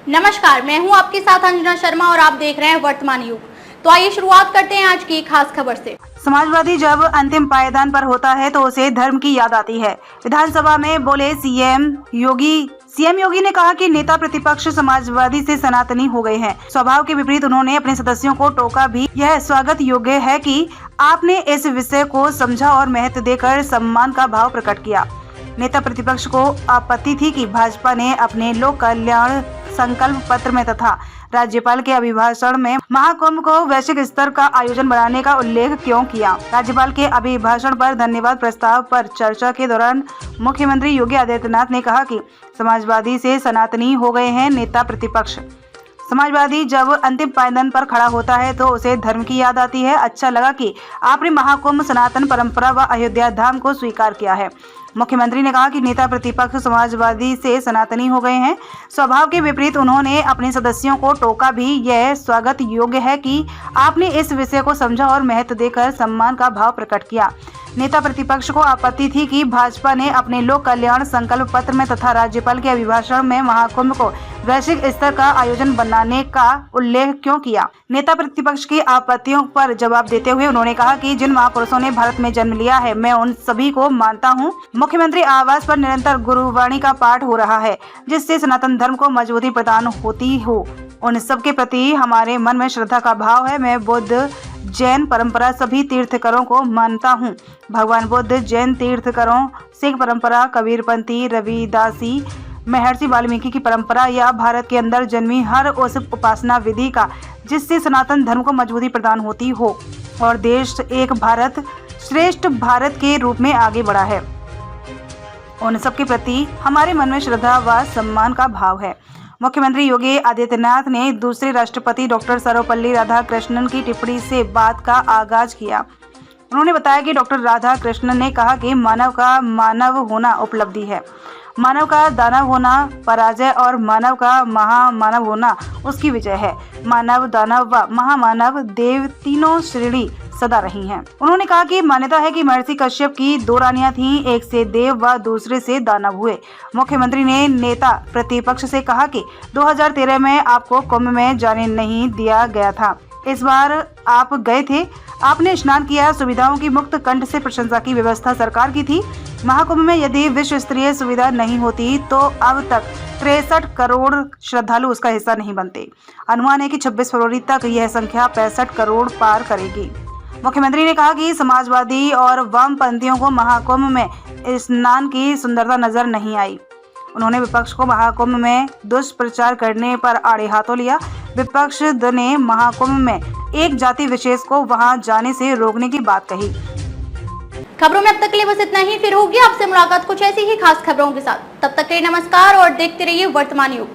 नमस्कार, मैं हूं आपके साथ अंजना शर्मा और आप देख रहे हैं वर्तमान युग। तो आइए शुरुआत करते हैं आज की खास खबर से। समाजवादी जब अंतिम पायदान पर होता है तो उसे धर्म की याद आती है। विधानसभा में बोले सीएम योगी ने कहा कि नेता प्रतिपक्ष समाजवादी से सनातनी हो गए हैं। स्वभाव के विपरीत उन्होंने अपने सदस्यों को टोका भी। यह स्वागत योग्य है कि आपने इस विषय को समझा और महत्व देकर सम्मान का भाव प्रकट किया। नेता प्रतिपक्ष को आपत्ति थी कि भाजपा ने अपने लोक कल्याण संकल्प पत्र में तथा राज्यपाल के अभिभाषण में महाकुंभ को वैश्विक स्तर का आयोजन बनाने का उल्लेख क्यों किया। राज्यपाल के अभिभाषण पर धन्यवाद प्रस्ताव पर चर्चा के दौरान मुख्यमंत्री योगी आदित्यनाथ ने कहा कि समाजवादी से सनातनी हो गए हैं नेता प्रतिपक्ष। समाजवादी जब अंतिम पायदान पर खड़ा होता है तो उसे धर्म की याद आती है। अच्छा लगा कि आपने महाकुंभ, सनातन परंपरा व अयोध्या धाम को स्वीकार किया है। मुख्यमंत्री ने कहा कि नेता प्रतिपक्ष समाजवादी से सनातनी हो गए हैं। स्वभाव के विपरीत उन्होंने अपने सदस्यों को टोका भी। यह स्वागत योग्य है कि आपने इस विषय को समझा और महत्व देकर सम्मान का भाव प्रकट किया। नेता प्रतिपक्ष को आपत्ति थी कि भाजपा ने अपने लोक कल्याण संकल्प पत्र में तथा राज्यपाल के अभिभाषण में महाकुंभ को वैश्विक स्तर का आयोजन बनाने का उल्लेख क्यों किया। नेता प्रतिपक्ष की आपत्तियों पर जवाब देते हुए उन्होंने कहा कि जिन महापुरुषों ने भारत में जन्म लिया है, मैं उन सभी को मानता हूं। मुख्यमंत्री आवास पर निरंतर गुरुवाणी का पाठ हो रहा है, जिससे सनातन धर्म को मजबूती प्रदान होती हो। उन सबके प्रति हमारे मन में श्रद्धा का भाव है। मैं बुद्ध जैन परंपरा सभी तीर्थकरों को मानता हूँ। भगवान बुद्ध, जैन तीर्थकरों, सिख परंपरा, कबीरपंथी, रविदासी, महर्षि वाल्मीकि की परंपरा या भारत के अंदर जन्मी हर उस उपासना विधि का जिससे सनातन धर्म को मजबूती प्रदान होती हो और देश एक भारत श्रेष्ठ भारत के रूप में आगे बढ़ा है, उन सबके प्रति हमारे मन में श्रद्धा व सम्मान का भाव है। मुख्यमंत्री योगी आदित्यनाथ ने दूसरे राष्ट्रपति डॉक्टर सर्वपल्ली राधाकृष्णन की टिप्पणी से बात का आगाज किया। उन्होंने बताया कि डॉक्टर राधाकृष्णन ने कहा कि मानव का मानव होना उपलब्धि है, मानव का दानव होना पराजय और मानव का महामानव होना उसकी विजय है। मानव, दानव व महामानव देव तीनों श्रेणी सदा रही हैं। उन्होंने कहा कि मान्यता है कि महर्षि कश्यप की दो रानियां थीं, एक से देव व दूसरे से दानव हुए। मुख्यमंत्री ने नेता प्रतिपक्ष से कहा कि 2013 में आपको कुंभ में जाने नहीं दिया गया था, इस बार आप गए थे, आपने स्नान किया, सुविधाओं की मुक्त कंठ से प्रशंसा की व्यवस्था सरकार की थी। महाकुंभ में यदि विश्व स्तरीय सुविधा नहीं होती तो अब तक 63 करोड़ श्रद्धालु उसका हिस्सा नहीं बनते। अनुमान है कि 26 फरवरी तक यह संख्या 65 करोड़ पार करेगी। मुख्यमंत्री ने कहा कि समाजवादी और वामपंथियों को महाकुंभ में स्नान की सुंदरता नजर नहीं आई। उन्होंने विपक्ष को महाकुंभ में दुष्प्रचार करने पर आड़े हाथों लिया। विपक्ष ने महाकुंभ में एक जाति विशेष को वहां जाने से रोकने की बात कही। खबरों में अब तक के लिए बस इतना ही। फिर होगी आपसे मुलाकात कुछ ऐसी ही खास खबरों के साथ। तब तक के लिए नमस्कार और देखते रहिए वर्तमान युग।